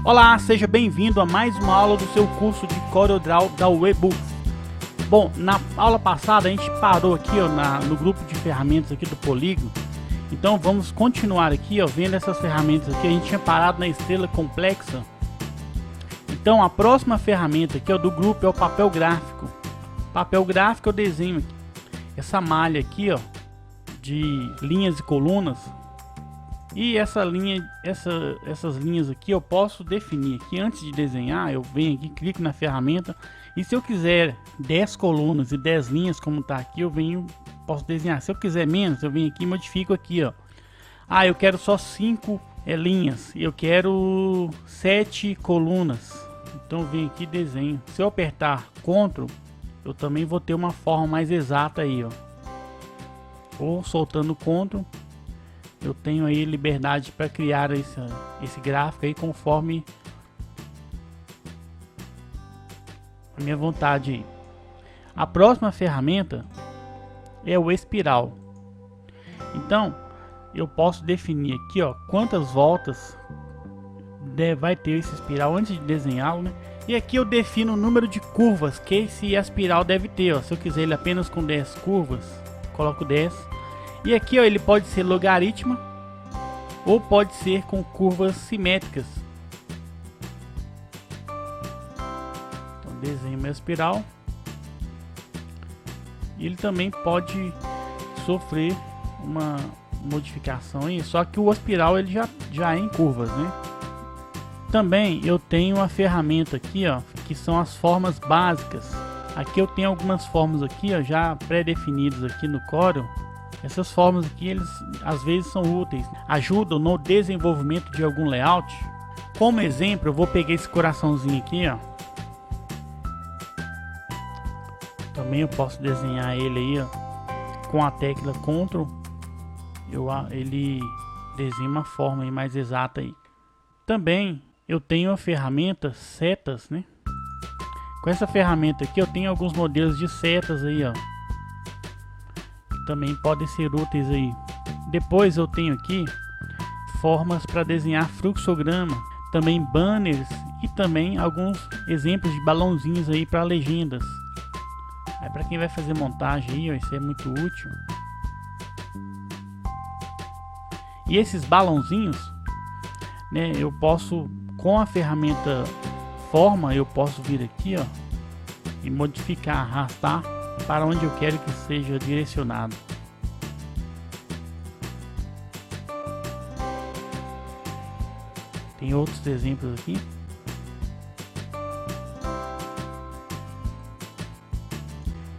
Olá, seja bem-vindo a mais uma aula do seu curso de CorelDRAW da Webooks. Bom, na aula passada a gente parou aqui no grupo de ferramentas aqui do Polígono. Então vamos continuar aqui vendo essas ferramentas aqui. A gente tinha parado na estrela complexa. Então a próxima ferramenta aqui do grupo é o papel gráfico. Papel gráfico eu desenho aqui essa malha aqui de linhas e colunas. E essas linhas aqui eu posso definir aqui antes de desenhar. Eu venho aqui, clico na ferramenta e se eu quiser 10 colunas e 10 linhas como está aqui, posso desenhar. Se eu quiser menos, eu venho aqui e modifico aqui, eu quero só 5 linhas e eu quero 7 colunas. Então eu venho aqui e desenho. Se eu apertar Ctrl, eu também vou ter uma forma mais exata aí, ou soltando Ctrl, eu tenho aí liberdade para criar esse gráfico aí conforme a minha vontade aí. A próxima ferramenta é o espiral. Então eu posso definir aqui quantas voltas vai ter esse espiral antes de desenhá-lo, né? E aqui eu defino o número de curvas que esse espiral deve ter. Se eu quiser ele apenas com 10 curvas, coloco 10. E aqui ele pode ser logaritmo ou pode ser com curvas simétricas. Então desenho meu espiral. E ele também pode sofrer uma modificação aí, só que o espiral ele já é em curvas, né? Também eu tenho a ferramenta aqui, que são as formas básicas. Aqui eu tenho algumas formas aqui, já pré-definidas aqui no Corel. Essas formas aqui, eles às vezes são úteis, ajudam no desenvolvimento de algum layout. Como exemplo, eu vou pegar esse coraçãozinho aqui, Também eu posso desenhar ele aí, com a tecla Ctrl. Ele desenha uma forma aí mais exata aí. Também eu tenho a ferramenta setas, né? Com essa ferramenta aqui eu tenho alguns modelos de setas aí, que também podem ser úteis aí. Depois eu tenho aqui formas para desenhar fluxograma, também banners e também alguns exemplos de balãozinhos aí para legendas. Aí para quem vai fazer montagem aí, isso é muito útil. E esses balãozinhos, né, eu posso, com a ferramenta forma, eu posso vir aqui, e modificar, arrastar para onde eu quero que seja direcionado. Tem outros exemplos aqui.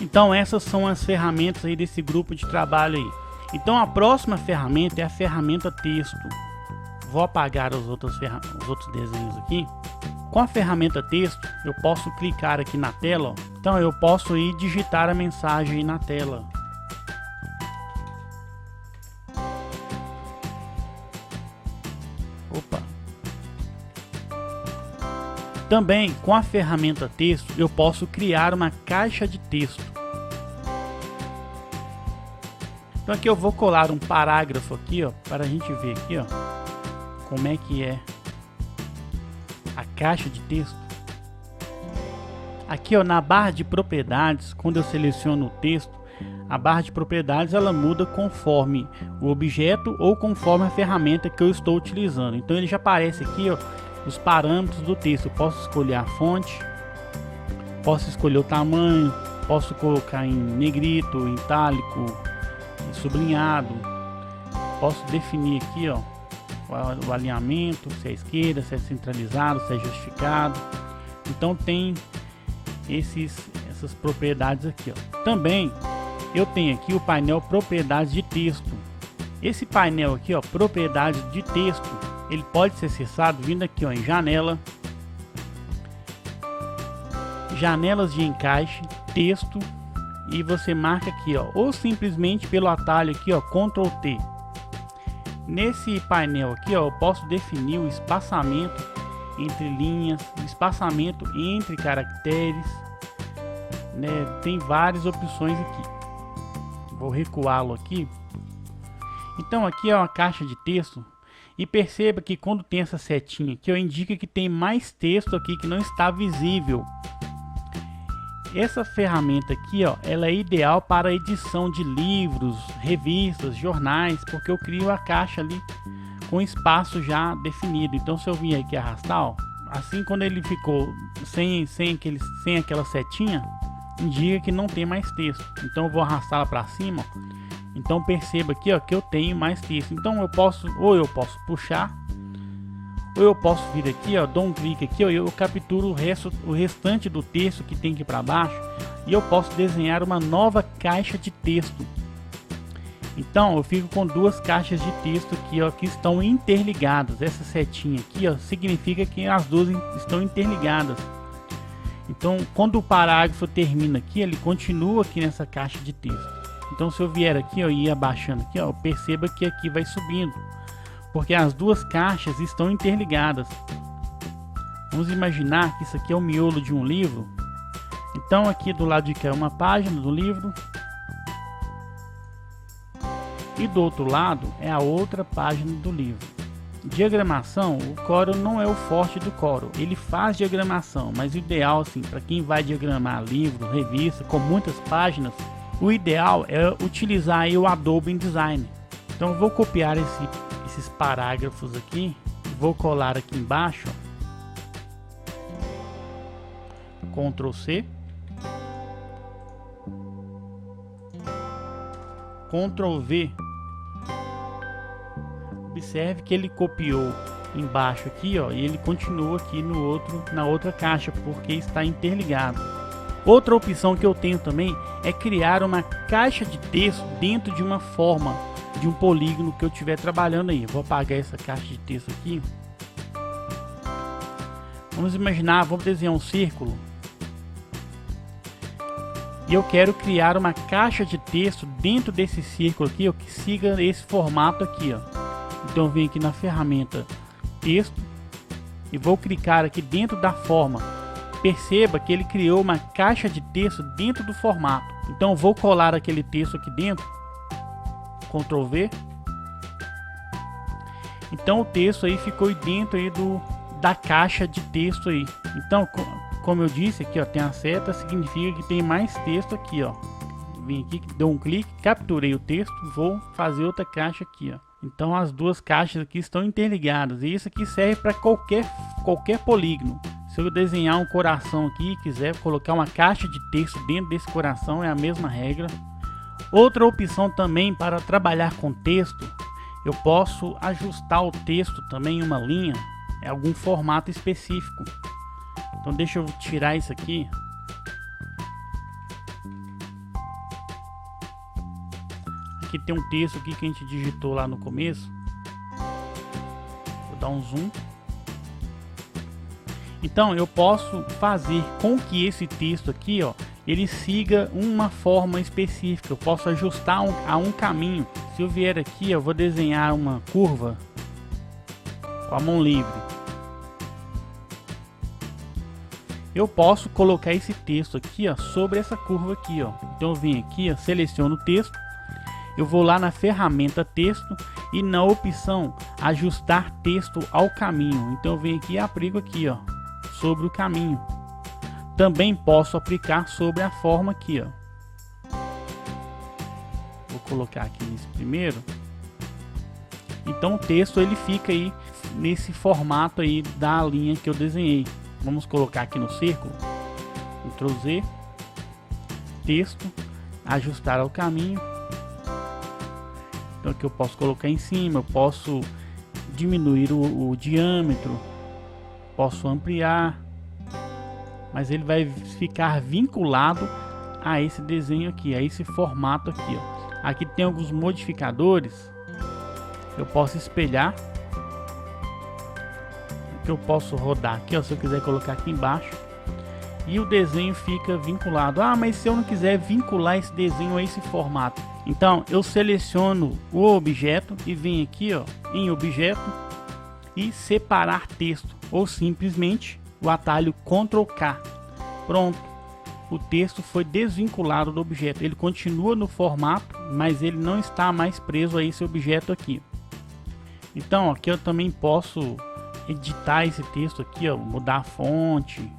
Então essas são as ferramentas aí desse grupo de trabalho aí. Então a próxima ferramenta é a ferramenta texto. Vou apagar os outros desenhos aqui. Com a ferramenta texto, eu posso clicar aqui na tela. Então eu posso ir digitar a mensagem aí na tela. Opa! Também com a ferramenta texto, eu posso criar uma caixa de texto. Então aqui eu vou colar um parágrafo aqui, para a gente ver aqui, como é que é a caixa de texto. Aqui na barra de propriedades, quando eu seleciono o texto, a barra de propriedades ela muda conforme o objeto ou conforme a ferramenta que eu estou utilizando. Então ele já aparece aqui os parâmetros do texto. Eu posso escolher a fonte, posso escolher o tamanho, posso colocar em negrito, em itálico, em sublinhado. Posso definir aqui o alinhamento, se é esquerda, se é centralizado, se é justificado. Então tem essas propriedades aqui, Também eu tenho aqui o painel propriedades de texto. Esse painel aqui, propriedades de texto, ele pode ser acessado vindo aqui em janela, janelas de encaixe, texto, e você marca aqui ou simplesmente pelo atalho aqui Ctrl T. Nesse painel aqui eu posso definir o espaçamento entre linhas, o espaçamento entre caracteres, né? Tem várias opções aqui. Vou recuá-lo aqui. Então aqui é uma caixa de texto E perceba que quando tem essa setinha aqui, indica que tem mais texto aqui que não está visível. Essa ferramenta aqui, ó, ela é ideal para edição de livros, revistas, jornais, porque eu crio a caixa ali com espaço já definido. Então se eu vir aqui arrastar, ó, assim quando ele ficou sem aquela setinha, indica que não tem mais texto. Então eu vou arrastá-la para cima, ó. Então perceba aqui, ó, que eu tenho mais texto. Então eu posso puxar, ou eu posso vir aqui, ó, dou um clique aqui, ó, eu capturo o restante do texto que tem aqui para baixo, e eu posso desenhar uma nova caixa de texto. Então eu fico com duas caixas de texto aqui, ó, que estão interligadas. Essa setinha aqui, ó, significa que as duas estão interligadas. Então quando o parágrafo termina aqui, ele continua aqui nessa caixa de texto. Então se eu vier aqui, ó, e ir abaixando aqui, ó, perceba que aqui vai subindo, porque as duas caixas estão interligadas. Vamos imaginar que isso aqui é o miolo de um livro. Então aqui do lado de cá é uma página do livro, e do outro lado é a outra página do livro. Diagramação, o Corel não é o forte do Corel. Ele faz diagramação, mas o ideal, assim, para quem vai diagramar livro, revista com muitas páginas, o ideal é utilizar aí o Adobe InDesign. Então eu vou copiar esses parágrafos aqui, vou colar aqui embaixo, ó. Ctrl C, Ctrl V. Observe que ele copiou embaixo aqui, ó, e ele continua aqui na outra caixa, porque está interligado. Outra opção que eu tenho também é criar uma caixa de texto dentro de uma forma de um polígono que eu estiver trabalhando aí. Vou apagar essa caixa de texto aqui. Vamos imaginar, vamos desenhar um círculo. E eu quero criar uma caixa de texto dentro desse círculo aqui, ó, que siga esse formato aqui, ó. Então eu venho aqui na ferramenta texto e vou clicar aqui dentro da forma. Perceba que ele criou uma caixa de texto dentro do formato. Então eu vou colar aquele texto aqui dentro. Ctrl V. Então o texto aí ficou dentro aí da caixa de texto aí. Então, como eu disse aqui, ó, tem a seta, significa que tem mais texto aqui, ó. Vim aqui, dou um clique, capturei o texto, vou fazer outra caixa aqui, ó. Então as duas caixas aqui estão interligadas, e isso aqui serve para qualquer polígono. Se eu desenhar um coração aqui e quiser colocar uma caixa de texto dentro desse coração, é a mesma regra. Outra opção também para trabalhar com texto, eu posso ajustar o texto também em uma linha, em algum formato específico. Então deixa eu tirar isso aqui. Aqui tem um texto aqui que a gente digitou lá no começo. Vou dar um zoom. Então eu posso fazer com que esse texto aqui, ó, ele siga uma forma específica. Eu posso ajustar a um caminho. Se eu vier aqui, eu vou desenhar uma curva com a mão livre. Eu posso colocar esse texto aqui, ó, sobre essa curva aqui, ó. Então eu venho aqui, ó, seleciono o texto. Eu vou lá na ferramenta texto e na opção ajustar texto ao caminho. Então eu venho aqui e aplico aqui, ó, sobre o caminho. Também posso aplicar sobre a forma aqui, ó. Vou colocar aqui nesse primeiro. Então o texto ele fica aí nesse formato aí da linha que eu desenhei. Vamos colocar aqui no círculo. Ctrl Z, texto, ajustar ao caminho. Então aqui eu posso colocar em cima, eu posso diminuir o diâmetro, posso ampliar, mas ele vai ficar vinculado a esse desenho aqui, a esse formato aqui, ó. Aqui tem alguns modificadores, eu posso espelhar, que eu posso rodar aqui, ó, se eu quiser colocar aqui embaixo, e o desenho fica vinculado. Ah, mas se eu não quiser vincular esse desenho a esse formato, então eu seleciono o objeto e venho aqui, ó, em objeto e separar texto, ou simplesmente o atalho Ctrl K. Pronto, o texto foi desvinculado do objeto. Ele continua no formato, mas ele não está mais preso a esse objeto aqui. Então aqui eu também posso editar esse texto aqui, ó, mudar a fonte,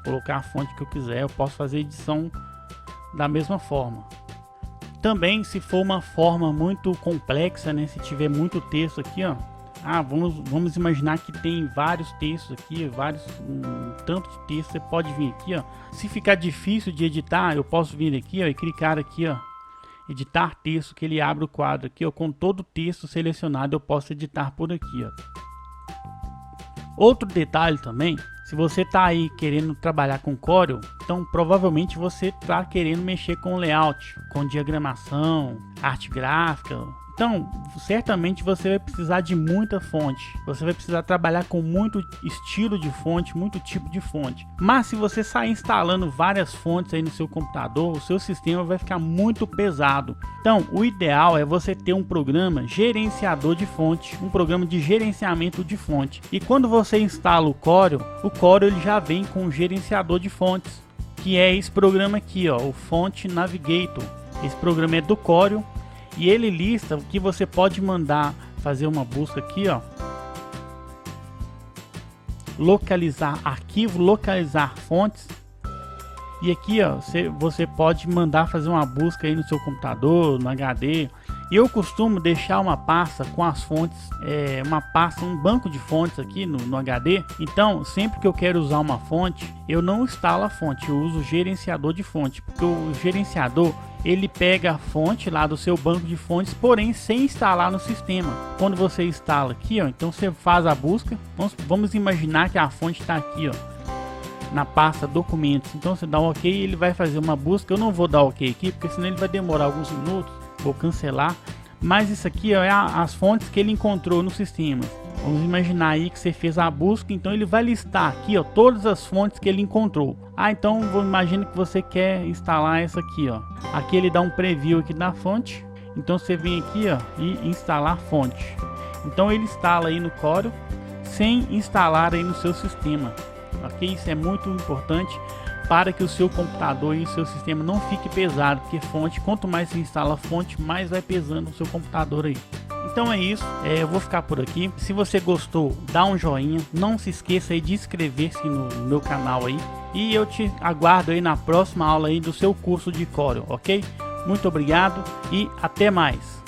colocar a fonte que eu quiser. Eu posso fazer edição da mesma forma. Também, se for uma forma muito complexa, né, se tiver muito texto aqui, ó, vamos imaginar que tem vários textos aqui, tanto de texto, você pode vir aqui, ó. Se ficar difícil de editar, eu posso vir aqui, ó, e clicar aqui, ó, editar texto, que ele abre o quadro aqui, ó, com todo o texto selecionado. Eu posso editar por aqui, ó. Outro detalhe também, se você tá aí querendo trabalhar com Corel, então provavelmente você tá querendo mexer com layout, com diagramação, arte gráfica. Então, certamente você vai precisar de muita fonte. Você vai precisar trabalhar com muito estilo de fonte, muito tipo de fonte. Mas se você sair instalando várias fontes aí no seu computador, o seu sistema vai ficar muito pesado. Então, o ideal é você ter um programa gerenciador de fonte, um programa de gerenciamento de fonte. E quando você instala o Corel ele já vem com um gerenciador de fontes, que é esse programa aqui, ó, o Font Navigator. Esse programa é do Corel. E ele lista o que você pode mandar fazer uma busca aqui, ó. Localizar arquivo, localizar fontes. E aqui, ó, você pode mandar fazer uma busca aí no seu computador, no HD. Eu costumo deixar uma pasta com as fontes, um banco de fontes aqui no HD. Então, sempre que eu quero usar uma fonte, eu não instalo a fonte, eu uso o gerenciador de fonte, porque o gerenciador ele pega a fonte lá do seu banco de fontes, porém sem instalar no sistema. Quando você instala aqui, ó, então você faz a busca. Vamos imaginar que a fonte está aqui, ó, na pasta documentos. Então você dá um OK, ele vai fazer uma busca. Eu não vou dar OK aqui, porque senão ele vai demorar alguns minutos. Vou cancelar. Mas isso aqui, ó, é as fontes que ele encontrou no sistema. Vamos imaginar aí que você fez a busca, então ele vai listar aqui, ó, todas as fontes que ele encontrou. Então imagina que você quer instalar essa aqui, ó. Aqui ele dá um preview aqui da fonte. Então você vem aqui, ó, e instalar fonte. Então ele instala aí no Corel sem instalar aí no seu sistema. OK? Isso é muito importante para que o seu computador e o seu sistema não fique pesado, porque fonte, quanto mais você instala fonte, mais vai pesando o seu computador aí. Então é isso, eu vou ficar por aqui. Se você gostou, dá um joinha, não se esqueça aí de inscrever-se no meu canal aí, e eu te aguardo aí na próxima aula aí do seu curso de Corel, OK? Muito obrigado e até mais.